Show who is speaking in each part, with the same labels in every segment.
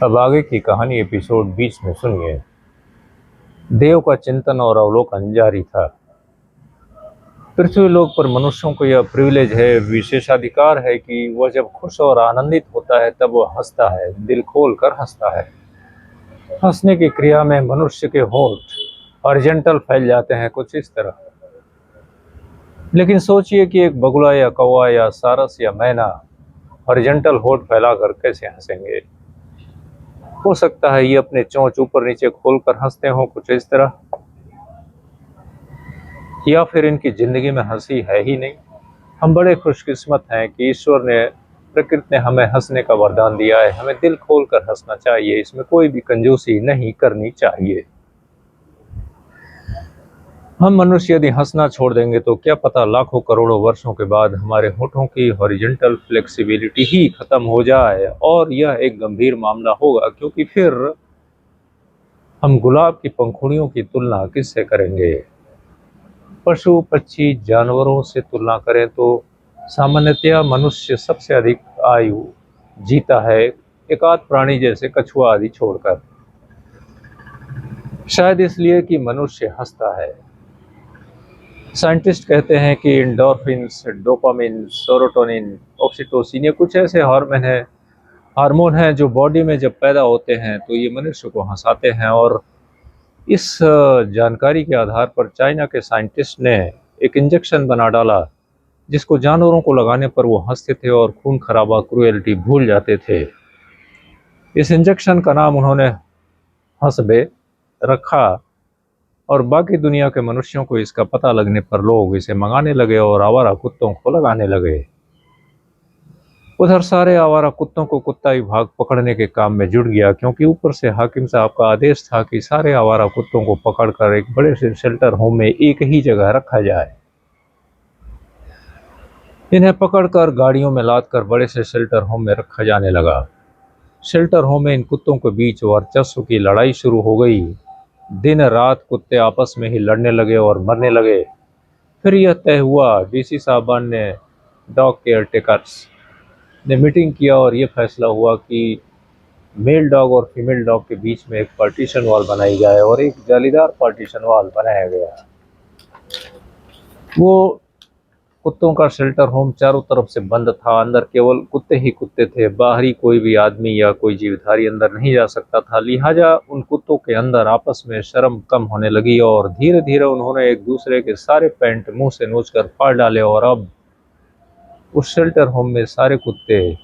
Speaker 1: अब आगे की कहानी एपिसोड 20 में सुनिए। देव का चिंतन और अवलोकन जारी था। पृथ्वी लोक पर मनुष्यों को यह प्रिविलेज है, विशेषाधिकार है कि वह जब खुश और आनंदित होता है तब वह हंसता है, दिल खोल कर हंसता है। हंसने की क्रिया में मनुष्य के होंठ हॉरिजॉन्टल फैल जाते हैं, कुछ इस तरह। लेकिन सोचिए कि एक बगुला या कौवा या सारस या मैना हॉरिजॉन्टल होंठ फैलाकर कैसे हंसेंगे। हो सकता है ये अपने चोंच ऊपर नीचे खोलकर हंसते हों, कुछ इस तरह। या फिर इनकी जिंदगी में हंसी है ही नहीं। हम बड़े खुशकिस्मत हैं कि ईश्वर ने, प्रकृति ने हमें हंसने का वरदान दिया है। हमें दिल खोलकर हंसना चाहिए, इसमें कोई भी कंजूसी नहीं करनी चाहिए। हम मनुष्य यदि हंसना छोड़ देंगे तो क्या पता लाखों करोड़ों वर्षों के बाद हमारे होठों की हॉरिजॉन्टल फ्लेक्सिबिलिटी ही खत्म हो जाए, और यह एक गंभीर मामला होगा, क्योंकि फिर हम गुलाब की पंखुड़ियों की तुलना किससे करेंगे। पशु पक्षी जानवरों से तुलना करें तो सामान्यतया मनुष्य सबसे अधिक आयु जीता है, एकाध प्राणी जैसे कछुआ आदि छोड़कर। शायद इसलिए कि मनुष्य हंसता है। साइंटिस्ट कहते हैं कि एंडोर्फिन्स, डोपामिन, सेरोटोनिन, ऑक्सीटोसिन, ये कुछ ऐसे हार्मोन हैं जो बॉडी में जब पैदा होते हैं तो ये मनुष्य को हंसाते हैं। और इस जानकारी के आधार पर चाइना के साइंटिस्ट ने एक इंजेक्शन बना डाला जिसको जानवरों को लगाने पर वो हंसते थे और खून खराबा, क्रूएल्टी भूल जाते थे। इस इंजेक्शन का नाम उन्होंने हंसबे रखा, और बाकी दुनिया के मनुष्यों को इसका पता लगने पर लोग इसे मंगाने लगे और आवारा कुत्तों को लगाने लगे। उधर सारे आवारा कुत्तों को कुत्ता विभाग पकड़ने के काम में जुट गया, क्योंकि ऊपर से हाकिम साहब का आदेश था कि सारे आवारा कुत्तों को पकड़कर एक बड़े से शेल्टर होम में एक ही जगह रखा जाए। इन्हें पकड़कर गाड़ियों में लादकर बड़े से शेल्टर होम में रखा जाने लगा। शेल्टर होम में इन कुत्तों के बीच वर्चस्व की लड़ाई शुरू हो गई। दिन रात कुत्ते आपस में ही लड़ने लगे और मरने लगे। फिर यह तय हुआ, डीसी साहबान ने, डॉग केयर टेकर्स ने मीटिंग किया और यह फैसला हुआ कि मेल डॉग और फीमेल डॉग के बीच में एक पार्टीशन वॉल बनाई जाए, और एक जालीदार पार्टीशन वॉल बनाया गया। वो कुत्तों का शेल्टर होम चारों तरफ से बंद था। अंदर केवल कुत्ते ही कुत्ते थे, बाहरी कोई भी आदमी या कोई जीवधारी अंदर नहीं जा सकता था। लिहाजा उन कुत्तों के अंदर आपस में शर्म कम होने लगी और धीरे धीरे उन्होंने एक दूसरे के सारे पैंट मुंह से नोचकर फाड़ डाले, और अब उस शेल्टर होम में सारे कुत्ते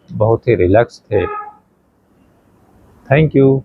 Speaker 1: बहुत ही रिलैक्स थे। Thank you.